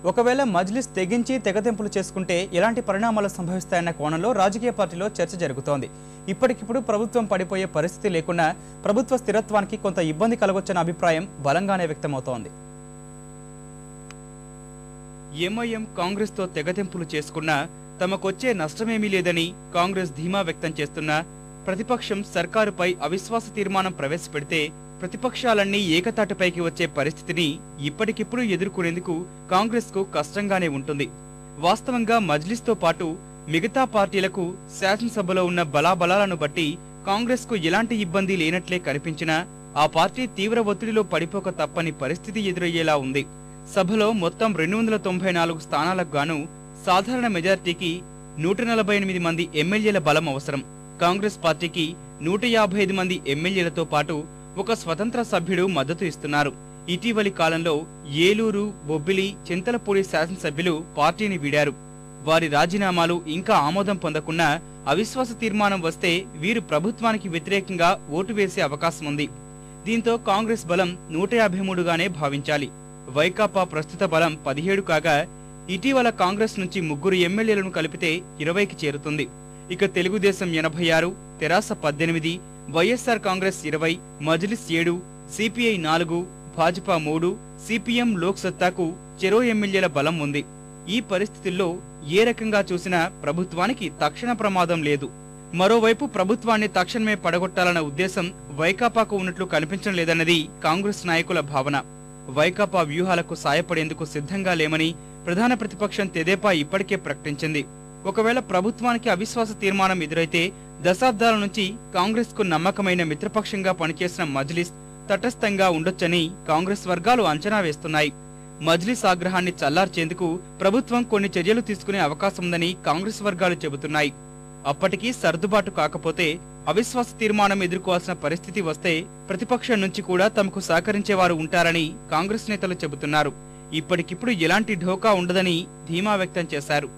ఒకవేళ మజ్లిస్ తెగించి తెగతెంపులు చేసుకుంటే ఎలాంటి పరిణామాలు సంభవిస్తాయన్న కోణంలో రాజకీయ పార్టీలో చర్చ జరుగుతోంది. ఇప్పటికిప్పుడు ప్రభుత్వం పడిపోయే పరిస్థితి లేకుండా ప్రభుత్వ స్థిరత్వానికి కొంత ఇబ్బంది కలగొచ్చన్న అభిప్రాయం బలంగానే వ్యక్తమవుతోంది. ఎంఐఎం కాంగ్రెస్ తో తెగతెంపులు చేసుకున్నా తమకొచ్చే నష్టమేమీ లేదని కాంగ్రెస్ ధీమా వ్యక్తం చేస్తున్నా ప్రతిపక్షం సర్కారుపై అవిశ్వాస తీర్మానం ప్రవేశపెడితే ప్రతిపక్షాలన్నీ ఏకతాటిపైకి వచ్చే పరిస్థితిని ఇప్పటికిప్పుడు ఎదుర్కొనేందుకు కాంగ్రెస్ కు కష్టంగానే ఉంటుంది. వాస్తవంగా మజ్లిస్ తో పాటు మిగతా పార్టీలకు శాసనసభలో ఉన్న బలాబలాలను బట్టి కాంగ్రెస్ కు ఎలాంటి ఇబ్బంది లేనట్లే కనిపించినా ఆ పార్టీ తీవ్ర ఒత్తిడిలో పడిపోక తప్పని పరిస్థితి ఎదురయ్యేలా ఉంది. సభలో మొత్తం 294 స్థానాలకు గాను సాధారణ మెజార్టీకి 148 మంది ఎమ్మెల్యేల బలం అవసరం. కాంగ్రెస్ పార్టీకి 155 మంది ఎమ్మెల్యేలతో పాటు ఒక స్వతంత్ర సభ్యుడు మద్దతు ఇస్తున్నారు. ఇటీవలి కాలంలో ఏలూరు, బొబ్బిలి, చింతలపూడి శాసనసభ్యులు పార్టీని వీడారు. వారి రాజీనామాలు ఇంకా ఆమోదం పొందకున్నా అవిశ్వాస తీర్మానం వస్తే వీరు ప్రభుత్వానికి వ్యతిరేకంగా ఓటు వేసే అవకాశం ఉంది. దీంతో కాంగ్రెస్ బలం 153గానే భావించాలి. వైకాపా ప్రస్తుత బలం 17 కాగా ఇటీవల కాంగ్రెస్ నుంచి 3 ఎమ్మెల్యేలను కలిపితే 20కి చేరుతుంది. ఇక తెలుగుదేశం 86, తెరాస 18, వైఎస్ఆర్ కాంగ్రెస్ 20, మజ్లిస్ 7, సిపిఐ 4, భాజపా 3, సిపిఎం లోక్ సత్తాకు చెరో ఎమ్మెల్యేల బలం ఉంది. ఈ పరిస్థితుల్లో ఏ రకంగా చూసినా ప్రభుత్వానికి తక్షణ ప్రమాదం లేదు. మరోవైపు ప్రభుత్వాన్ని తక్షణమే పడగొట్టాలన్న ఉద్దేశం వైకాపాకు ఉన్నట్లు కనిపించడం లేదన్నది కాంగ్రెస్ నాయకుల భావన. వైకాపా వ్యూహాలకు సాయపడేందుకు సిద్ధంగా లేమని ప్రధాన ప్రతిపక్షం తెదేపా ఇప్పటికే ప్రకటించింది. ఒకవేళ ప్రభుత్వానికి అవిశ్వాస తీర్మానం ఎదురైతే దశాబ్దాల నుంచి కాంగ్రెస్ కు నమ్మకమైన మిత్రపక్షంగా పనిచేసిన మజ్లిస్ తటస్థంగా ఉండొచ్చని కాంగ్రెస్ వర్గాలు అంచనా వేస్తున్నాయి. మజ్లిస్ ఆగ్రహాన్ని చల్లార్చేందుకు ప్రభుత్వం కొన్ని చర్యలు తీసుకునే అవకాశం ఉందని కాంగ్రెస్ వర్గాలు చెబుతున్నాయి. అప్పటికీ సర్దుబాటు కాకపోతే అవిశ్వాస తీర్మానం ఎదుర్కోవాల్సిన పరిస్థితి వస్తే ప్రతిపక్షం నుంచి కూడా తమకు సహకరించేవారు ఉంటారని కాంగ్రెస్ నేతలు చెబుతున్నారు. ఇప్పటికిప్పుడు ఎలాంటి ఢోకా ఉండదని ధీమా వ్యక్తం చేశారు.